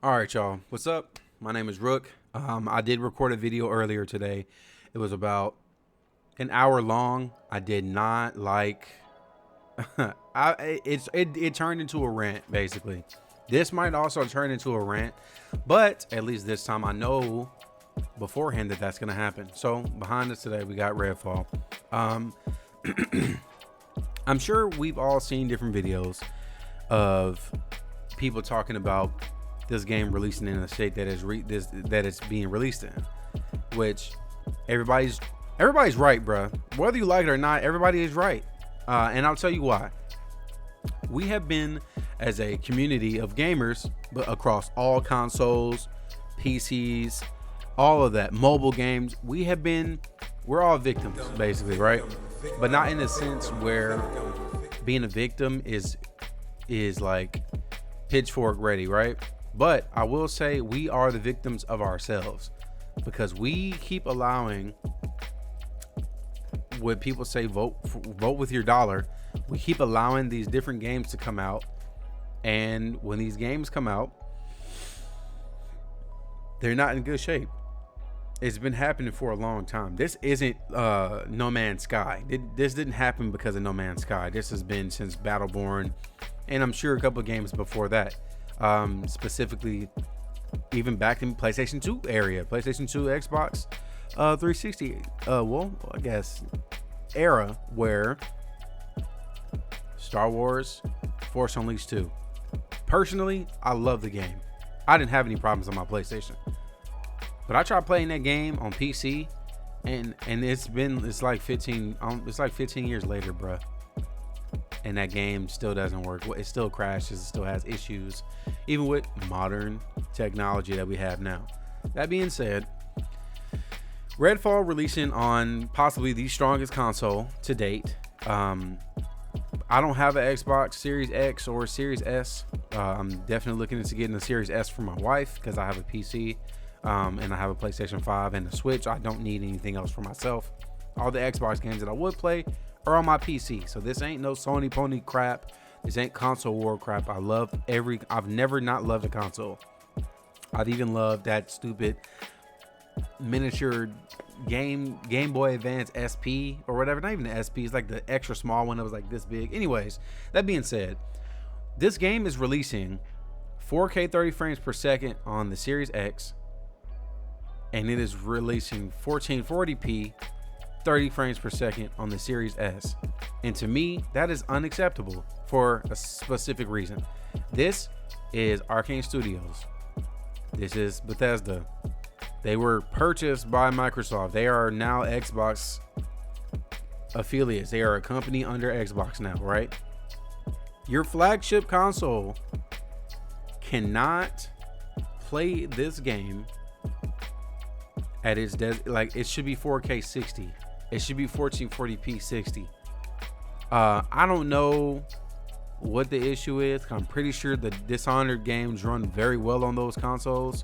All right, y'all. What's up? My name is Rook. I did record a video earlier today. It was about an hour long. I did not like. It turned into a rant basically. This might also turn into a rant, but at least this time I know beforehand that that's gonna happen. So behind us today we got Redfall. I'm sure we've all seen different videos of people talking about this game releasing in the state that is that it's being released in, which everybody's right, bruh. Whether you like it or not, everybody is right. And I'll tell you why. We have been, as a community of gamers, but across all consoles, PCs, all of that, mobile games, we're all victims basically, right? But not in a sense where being a victim is like pitchfork ready, right? But I will say we are the victims of ourselves, because we keep allowing what people say, vote with your dollar. We keep allowing these different games to come out, and when these games come out, they're not in good shape. It's been happening for a long time. This isn't No Man's Sky. This didn't happen because of No Man's Sky. This has been since Battleborn, and I'm sure a couple of games before that. Specifically, even back in PlayStation 2 area, PlayStation 2, Xbox 360, well, I guess era, where Star Wars Force Unleashed 2. Personally, I love the game. I didn't have any problems on my PlayStation, but I tried playing that game on PC, and it's like 15 years later, bruh, and that game still doesn't work. It still crashes. It still has issues, even with modern technology that we have now. That being said, Redfall releasing on possibly the strongest console to date. I don't have an Xbox Series X or Series S. I'm definitely looking into getting a Series S for my wife because I have a PC, and I have a PlayStation 5 and a Switch. I don't need anything else for myself. All the Xbox games that I would play are on my PC. So this ain't no Sony pony crap. This ain't console war crap. I've never not loved a console. I've even loved that stupid miniature Game Boy Advance SP or whatever. Not even the SP. It's like the extra small one that was like this big. Anyways, that being said, this game is releasing 4K 30 frames per second on the Series X, and it is releasing 1440p 30 frames per second on the Series S. And to me, that is unacceptable for a specific reason. This is Arcane Studios. This is Bethesda. They were purchased by Microsoft. They are now Xbox affiliates. They are a company under Xbox now, right? Your flagship console cannot play this game at its like it should be 4K 60. It should be 1440p 60. I don't know what the issue is. I'm pretty sure the Dishonored games run very well on those consoles.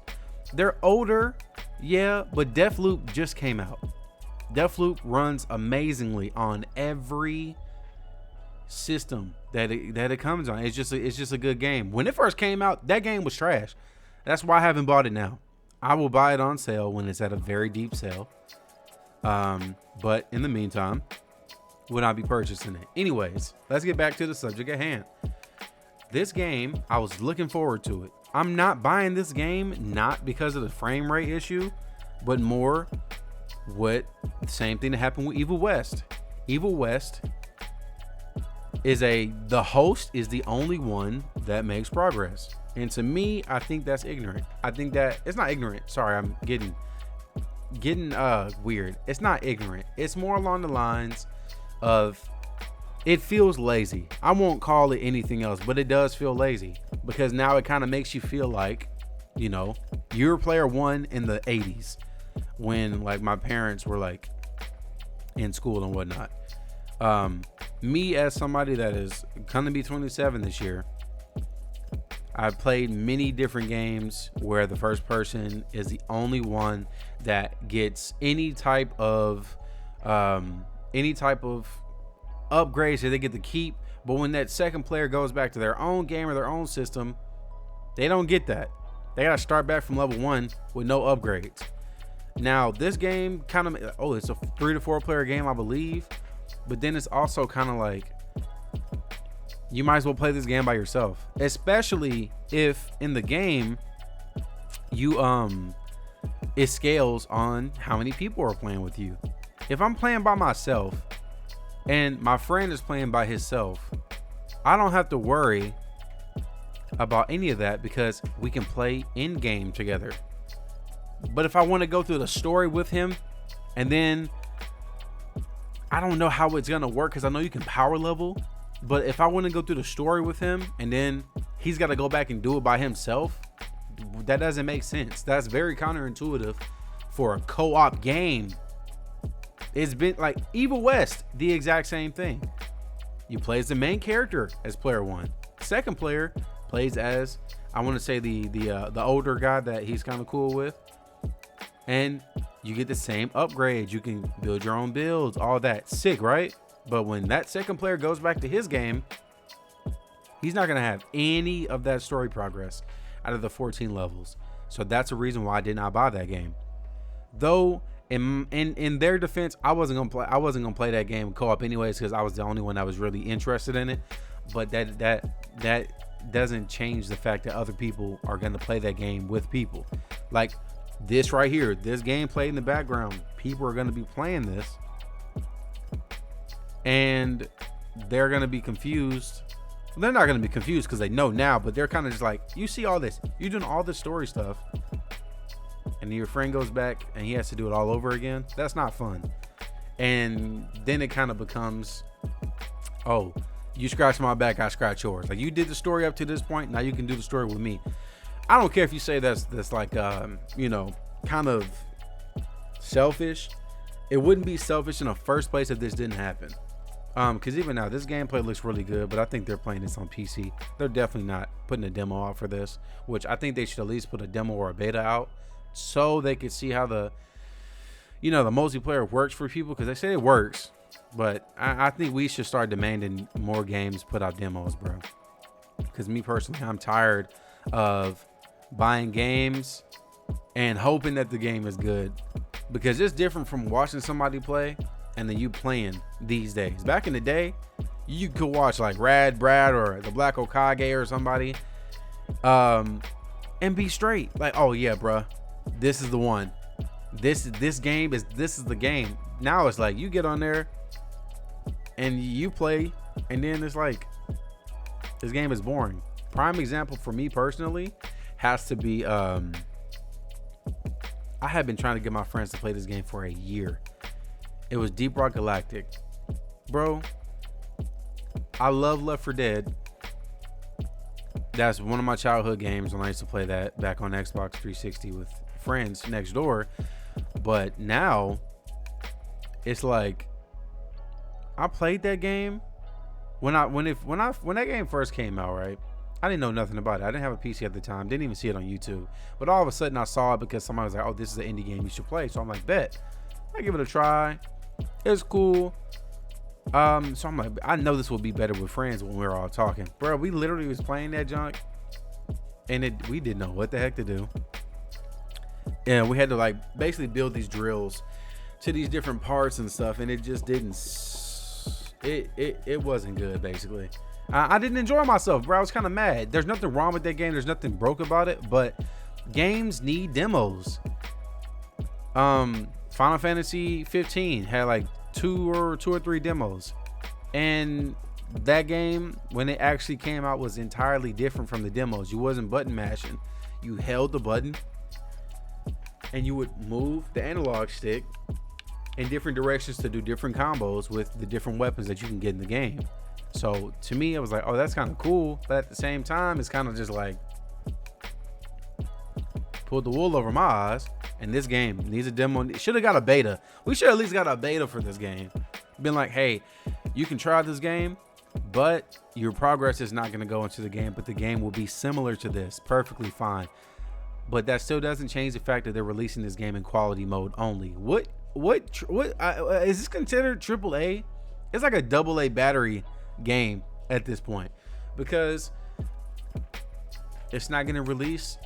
They're older, yeah, but Deathloop just came out. Deathloop runs amazingly on every system that it comes on. It's just a good game. When it first came out, that game was trash. That's why I haven't bought it now. I will buy it on sale when it's at a very deep sale. But in the meantime, would not be purchasing it. Anyways, let's get back to the subject at hand. This game, I was looking forward to it. I'm not buying this game, not because of the frame rate issue, but more what the same thing that happened with Evil West. Evil West is the host is the only one that makes progress. And to me, I think that's ignorant. I think that it's not ignorant. Sorry, I'm getting weird. It's not ignorant. It's more along the lines of it feels lazy. I won't call it anything else, but it does feel lazy, because now it kind of makes you feel like, you know, you're player one in the 80s when like my parents were like in school and whatnot. Me as somebody that is gonna be 27 this year, I've played many different games where the first person is the only one that gets any type of upgrades that they get to keep. But when that second player goes back to their own game or their own system, they don't get that. They gotta start back from level 1 with no upgrades. Now this game kind of, it's a 3 to 4 player game, I believe, but then it's also kind of like you might as well play this game by yourself, especially if in the game you it scales on how many people are playing with you. If I'm playing by myself and my friend is playing by himself, I don't have to worry about any of that because we can play in game together. But if I want to go through the story with him, and then I don't know how it's gonna work because I know you can power level, but if I want to go through the story with him and then he's got to go back and do it by himself, that doesn't make sense. That's very counterintuitive for a co-op game. It's been like Evil West, the exact same thing. You play as the main character as player 1. Second player plays as, I want to say the older guy that he's kind of cool with, and you get the same upgrades. You can build your own builds, all that. Sick, right? But when that second player goes back to his game, he's not gonna have any of that story progress out of the 14 levels. So that's a reason why I did not buy that game. Though in their defense, I wasn't gonna play that game co-op anyways because I was the only one that was really interested in it. But that doesn't change the fact that other people are gonna play that game with people. Like this right here, this game played in the background. People are gonna be playing this, and they're gonna be confused. They're not gonna be confused because they know now, but they're kind of just like, you see all this, you're doing all this story stuff, and your friend goes back and he has to do it all over again. That's not fun. And then it kind of becomes, oh, you scratch my back, I scratch yours. Like, you did the story up to this point, now you can do the story with me. I don't care if you say that's like kind of selfish. It wouldn't be selfish in the first place if this didn't happen. Because even now, this gameplay looks really good, but I think they're playing this on PC. They're definitely not putting a demo out for this, which I think they should at least put a demo or a beta out so they could see how the multiplayer works for people, because they say it works. But I think we should start demanding more games put out demos, bro. Because me personally, I'm tired of buying games and hoping that the game is good, because it's different from watching somebody play and then you playing these days. Back in the day, you could watch like Rad Brad or the Black Okage or somebody and be straight like, oh yeah, bruh, this is the one. This is the game. Now it's like you get on there and you play, and then it's like this game is boring. Prime example for me personally has to be I have been trying to get my friends to play this game for a year. It was Deep Rock Galactic. Bro, I love Left 4 Dead. That's one of my childhood games when I used to play that back on Xbox 360 with friends next door. But now it's like, I played that game when that game first came out, right? I didn't know nothing about it. I didn't have a PC at the time. Didn't even see it on YouTube. But all of a sudden I saw it because somebody was like, oh, this is an indie game you should play. So I'm like, bet. I give it a try. It's cool. So I'm like, I know this will be better with friends when we're all talking. Bro, we literally was playing that junk and we didn't know what the heck to do. And we had to like basically build these drills to these different parts and stuff, and it just didn't, it wasn't good basically. I didn't enjoy myself, bro. I was kind of mad. There's nothing wrong with that game. There's nothing broke about it, but games need demos. Final Fantasy 15 had like two or three demos, and that game, when it actually came out, was entirely different from the demos. You wasn't button mashing. You held the button and you would move the analog stick in different directions to do different combos with the different weapons that you can get in the game. So to me, I was like, oh, that's kind of cool. But at the same time, it's kind of just like pulled the wool over my eyes. And this game needs a demo. It should have got a beta. We should at least got a beta for this game. Been like, hey, you can try this game, but your progress is not going to go into the game, but the game will be similar to this. Perfectly fine. But that still doesn't change the fact that they're releasing this game in quality mode only. What is this considered AAA? It's like a AA battery game at this point, because it's not going to release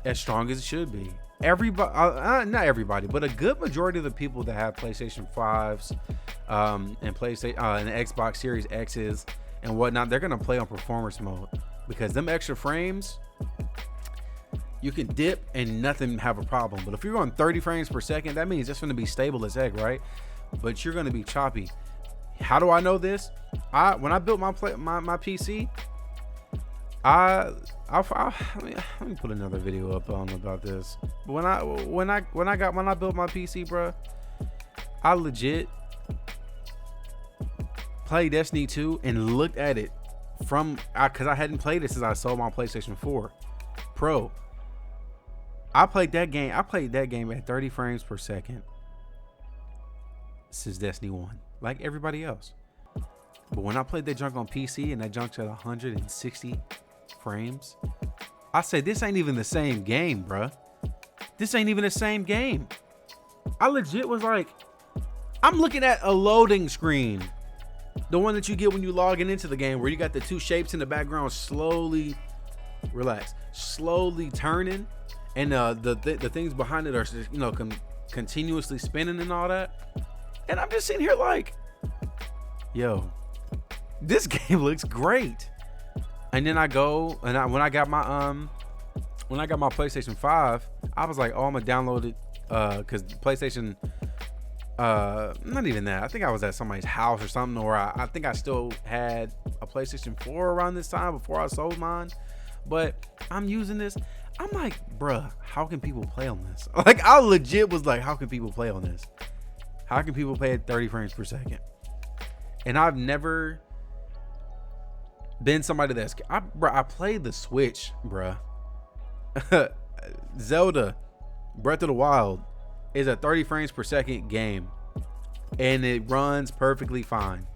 as strong as it should be. Everybody, not everybody, but a good majority of the people that have PlayStation 5s and PlayStation and Xbox Series X's and whatnot, they're gonna play on performance mode, because them extra frames, you can dip and nothing have a problem. But if you're going 30 frames per second, that means it's going to be stable as heck, right? But you're going to be choppy. How do I know this? When I built my PC, let me put another video up on about this. When I built my PC, bro, I legit played Destiny 2 and looked at it because I hadn't played it since I sold my PlayStation 4 Pro. I played that game at 30 frames per second since Destiny 1, like everybody else. But when I played that junk on PC and that junk's at 160 frames, I say, this ain't even the same game, bruh. This ain't even the same game. I legit was like, I'm looking at a loading screen. The one that you get when you logging into the game, where you got the two shapes in the background slowly turning. And the things behind it are, you know, continuously spinning and all that. And I'm just sitting here like, yo, this game looks great. And then I go and when I got my PlayStation 5, I was like, oh, I'm gonna download it because PlayStation, not even that. I think I was at somebody's house or something, or I think I still had a PlayStation 4 around this time before I sold mine. But I'm using this. I'm like, bruh, how can people play on this? Like, I legit was like, how can people play on this? How can people play at 30 frames per second? And I've never been somebody I played the Switch, bruh. Zelda Breath of the Wild is a 30 frames per second game, and it runs perfectly fine.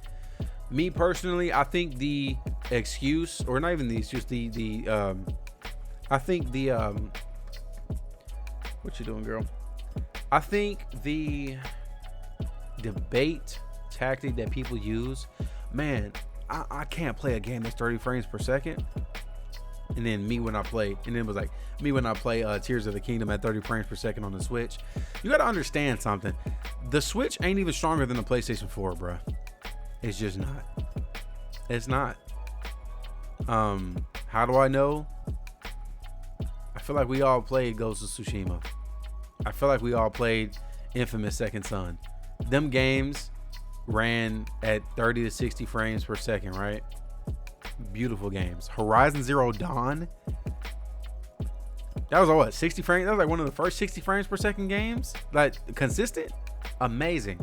Me personally, I think the excuse, or not even the excuse, I think the what you doing, girl? I think the debate tactic that people use, man, I can't play a game that's 30 frames per second. And then when I play Tears of the Kingdom at 30 frames per second on the Switch. You gotta understand something. The Switch ain't even stronger than the PlayStation 4, bro. It's just not. It's not. How do I know? I feel like we all played Ghost of Tsushima. I feel like we all played Infamous Second Son. Them games ran at 30 to 60 frames per second, right? Beautiful games. Horizon Zero Dawn, that was what, 60 frames? That was like one of the first 60 frames per second games, like consistent. Amazing.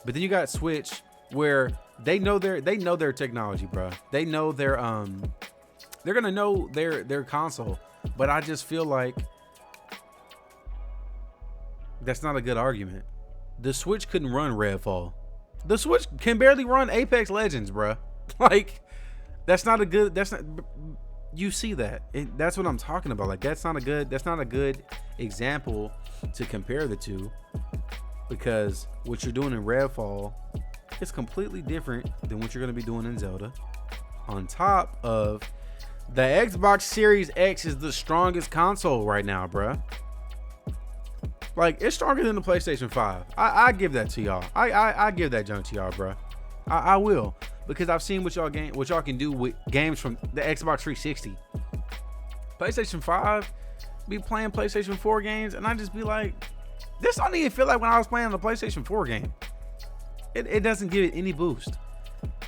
But then you got Switch, where they know their technology, bro. They know they're gonna know their console. But I just feel like that's not a good argument. The Switch couldn't run Redfall. The Switch can barely run Apex Legends, bro. Like, that's not a good. That's not. You see that? That's what I'm talking about. Like, that's not a good example to compare the two, because what you're doing in Redfall is completely different than what you're going to be doing in Zelda. On top of the Xbox Series X is the strongest console right now, bruh. Like, it's stronger than the PlayStation 5. I give that to y'all. I give that junk to y'all, bruh. I will, because I've seen what y'all can do with games from the Xbox 360. PlayStation 5, be playing PlayStation 4 games, and I just be like, this don't even feel like when I was playing the PlayStation 4 game. It doesn't give it any boost.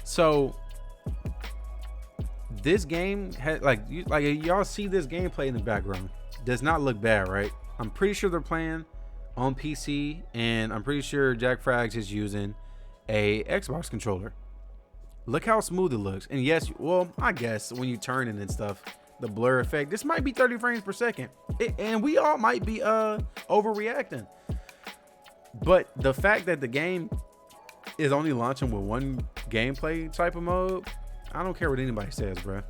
So this game had like y'all see this gameplay in the background. Does not look bad, right? I'm pretty sure they're playing on PC, and I'm pretty sure Jack Frags is using a Xbox controller. Look how smooth it looks. And yes, well, I guess when you turn it and stuff, the blur effect, this might be 30 frames per second, and we all might be overreacting. But the fact that the game is only launching with one gameplay type of mode, I don't care what anybody says, bro.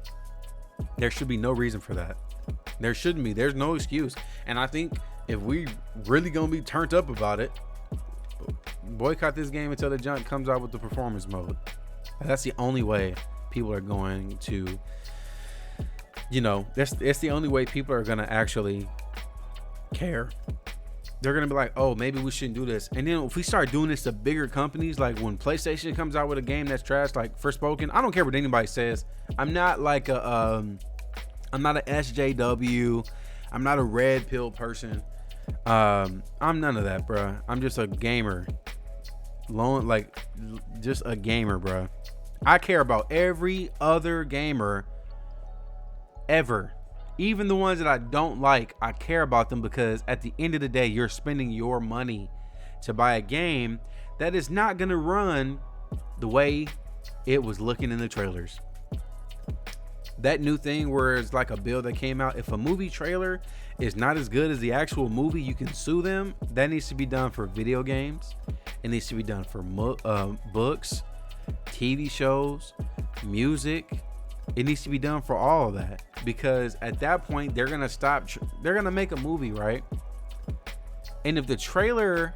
There should be no reason for that. There shouldn't be. There's no excuse. And I think if we really gonna be turned up about it, boycott this game until the junk comes out with the performance mode. That's the only way people are going to You know, that's the only way people are gonna actually care. They're gonna be like, oh, maybe we shouldn't do this. And then if we start doing this to bigger companies, like when PlayStation comes out with a game that's trash, like Forspoken, I don't care what anybody says. I'm not like I'm not a SJW. I'm not a red pill person. I'm none of that, bruh. I'm just a gamer. Just a gamer, bruh. I care about every other gamer ever. Even the ones that I don't like, I care about them because at the end of the day, you're spending your money to buy a game that is not going to run the way it was looking in the trailers. That new thing where it's like a bill that came out. If a movie trailer is not as good as the actual movie, you can sue them. That needs to be done for video games. It needs to be done for books, TV shows, music. It needs to be done for all of that, because at that point they're gonna stop. They're gonna make a movie, right? And if the trailer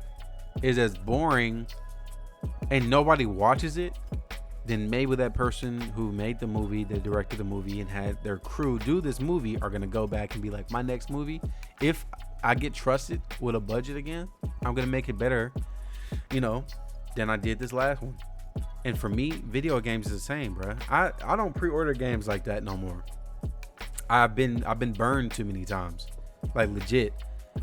is as boring and nobody watches it, then maybe that person who made the movie, that directed the movie, and had their crew do this movie are gonna go back and be like, my next movie, if I get trusted with a budget again, I'm gonna make it better, you know, than I did this last one. And for me, video games is the same, bro. I don't pre-order games like that no more. I've been burned too many times, like legit.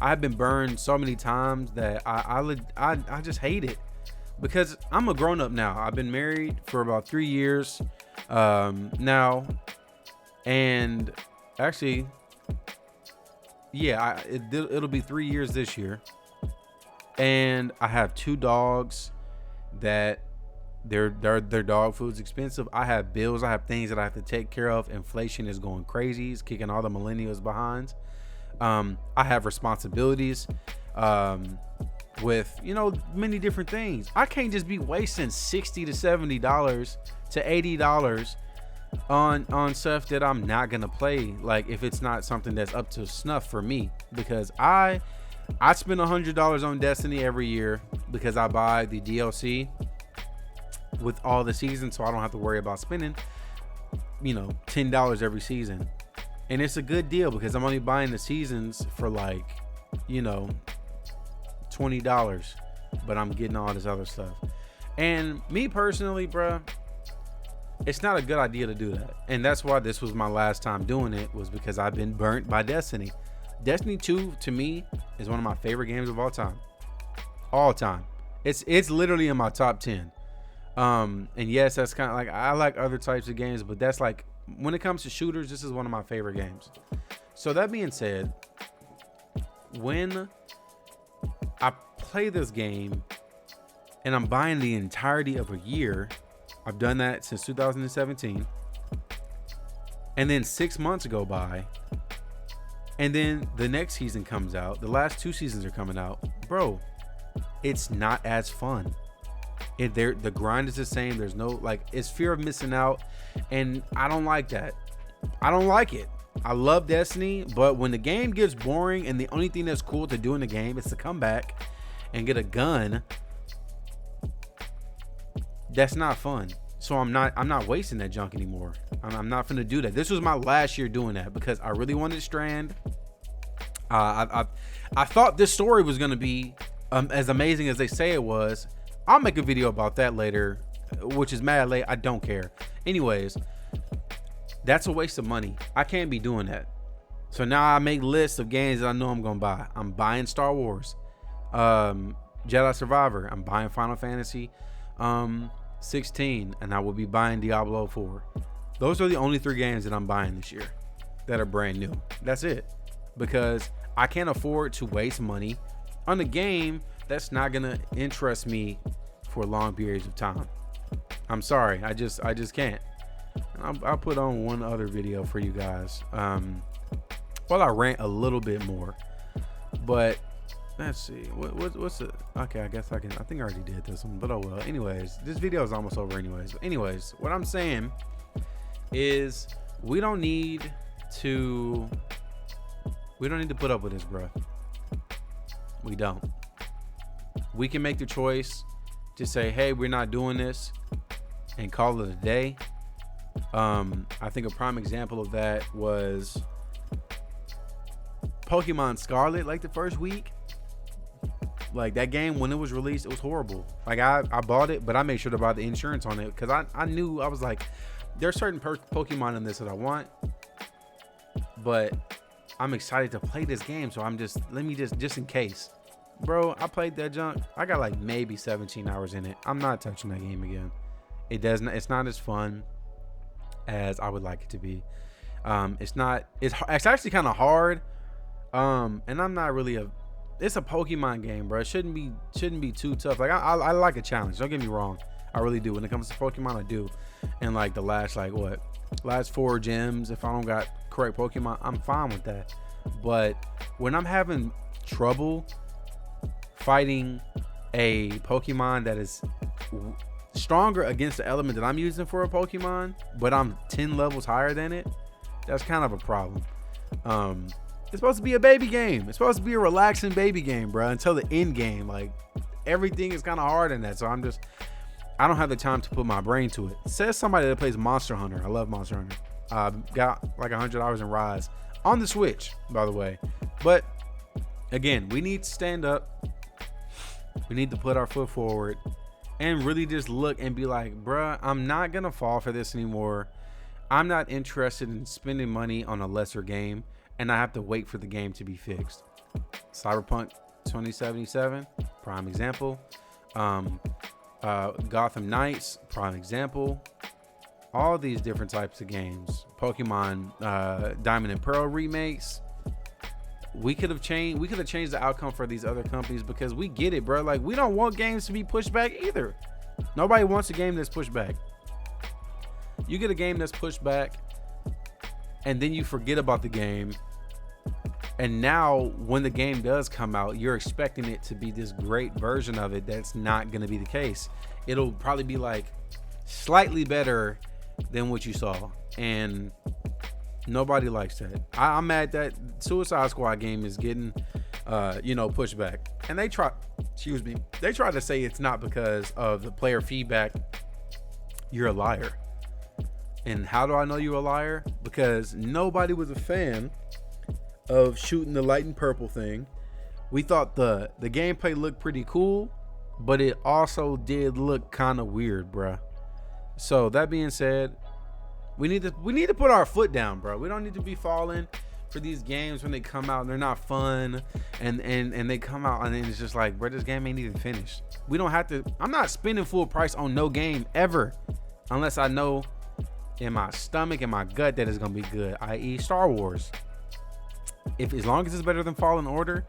I've been burned so many times that I just hate it, because I'm a grown up now. I've been married for about 3 years now, and actually, yeah, it'll be 3 years this year, and I have 2 dogs that. Their dog food's expensive. I have bills. I have things that I have to take care of. Inflation is going crazy. It's kicking all the millennials behind. I have responsibilities with, you know, many different things. I can't just be wasting $60 to $70 to $80 on stuff that I'm not gonna play. Like if it's not something that's up to snuff for me, because I spend $100 on Destiny every year because I buy the DLC with all the seasons, so I don't have to worry about spending, you know, $10 every season. And it's a good deal because I'm only buying the seasons for like, you know, $20, but I'm getting all this other stuff. And me personally, bruh, it's not a good idea to do that. And that's why this was my last time doing it, was because I've been burnt by Destiny. Destiny 2 to me is one of my favorite games of all time. All time. It's literally in my top 10. And yes, that's kind of like, I like other types of games, but that's like, when it comes to shooters, this is one of my favorite games. So that being said, when I play this game and I'm buying the entirety of a year, I've done that since 2017, and then 6 months go by, and then the next season comes out, the last 2 seasons are coming out, bro, it's not as fun. The grind is the same. There's no, like, it's fear of missing out, and I don't like that. I don't like it. I love Destiny, but when the game gets boring and the only thing that's cool to do in the game is to come back and get a gun, that's not fun. So I'm not wasting that junk anymore. I'm not gonna do that. This was my last year doing that because I really wanted Strand. I thought this story was gonna be as amazing as they say it was. I'll make a video about that later, which is mad late. I don't care. Anyways, that's a waste of money. I can't be doing that. So now I make lists of games that I know I'm gonna buy. I'm buying Star Wars, Jedi Survivor. I'm buying Final Fantasy 16, and I will be buying Diablo 4. Those are the only 3 games that I'm buying this year that are brand new. That's it, because I can't afford to waste money on a game that's not gonna interest me for long periods of time. I'm sorry, I just can't. I'll put on one other video for you guys while I rant a little bit more. But let's see, what's it? Okay, I guess I think I already did this one, but oh well. Anyways, this video is almost over anyways. What I'm saying is we don't need to put up with this, bro. We don't. We can make the choice to say, hey, we're not doing this, and call it a day. I think a prime example of that was Pokemon Scarlet. Like the first week, like that game when it was released, it was horrible. Like I bought it, but I made sure to buy the insurance on it because I knew, I was like, there's certain Pokemon in this that I want, but I'm excited to play this game, so I'm just, let me just in case. Bro, I played that junk. I got like maybe 17 hours in it. I'm not touching that game again. It's not as fun as I would like it to be. It's actually kind of hard. And I'm not really it's a Pokemon game, bro. It shouldn't be too tough. Like I like a challenge. Don't get me wrong. I really do. When it comes to Pokemon, I do. And like the last 4 gyms, if I don't got correct Pokemon, I'm fine with that. But when I'm having trouble fighting a Pokemon that is stronger against the element that I'm using for a Pokemon, but I'm 10 levels higher than it, that's kind of a problem. It's supposed to be a baby game. It's supposed to be a relaxing baby game, bro, until the end game. Like everything is kind of hard in that, so I don't have the time to put my brain to it. Says somebody that plays Monster Hunter. I love Monster Hunter. Got like 100 hours in Rise on the Switch, by the way. But again, we need to stand up. We need to put our foot forward and really just look and be like, bruh, I'm not gonna fall for this anymore. I'm not interested in spending money on a lesser game, and I have to wait for the game to be fixed. Cyberpunk 2077, prime example. Gotham Knights, prime example. All these different types of games. Pokemon Diamond and Pearl remakes. We could have changed the outcome for these other companies because we get it, bro. Like, we don't want games to be pushed back either. Nobody wants a game that's pushed back. You get a game that's pushed back and then you forget about the game, and now when the game does come out, you're expecting it to be this great version of it. That's not going to be the case. It'll probably be like slightly better than what you saw, and nobody likes that. I'm mad that Suicide Squad game is getting pushed back, and they try to say it's not because of the player feedback. You're a liar. And how do I know you're a liar? Because nobody was a fan of shooting the light and purple thing. We thought the gameplay looked pretty cool, but it also did look kind of weird, bruh. So that being said, we need to put our foot down, bro. We don't need to be falling for these games when they come out and they're not fun, and they come out and then it's just like, bro, this game ain't even finished. We don't have to. I'm not spending full price on no game ever unless I know in my stomach and my gut that it's gonna be good, i.e. Star Wars. As long as it's better than Fallen Order,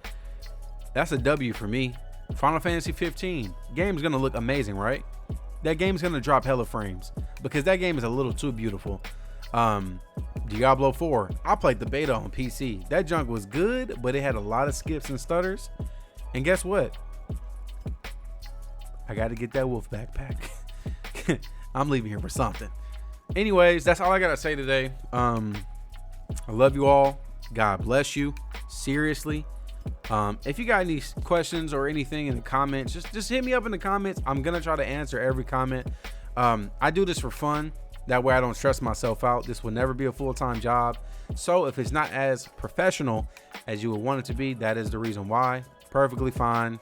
that's a W for me. Final Fantasy 15 game's gonna look amazing, right? That game's gonna drop hella frames because that game is a little too beautiful. Diablo 4, I played the beta on PC. That junk was good, but it had a lot of skips and stutters. And guess what? I got to get that wolf backpack. I'm leaving here for something. Anyways, that's all I gotta say today. I love you all. God bless you. Seriously. If you got any questions or anything in the comments, just hit me up in the comments. I'm gonna try to answer every comment. I do this for fun. That way I don't stress myself out. This will never be a full-time job. So if it's not as professional as you would want it to be, that is the reason why. Perfectly fine.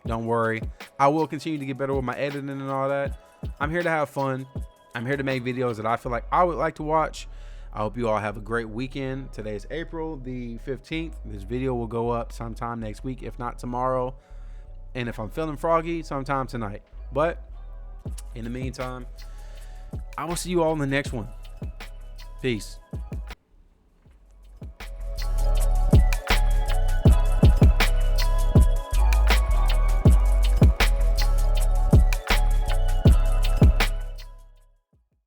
Don't worry. I will continue to get better with my editing and all that. I'm here to have fun. I'm here to make videos that I feel like I would like to watch. I hope you all have a great weekend. Today is April the 15th. This video will go up sometime next week, if not tomorrow. And if I'm feeling froggy, sometime tonight. But in the meantime, I will see you all in the next one. Peace.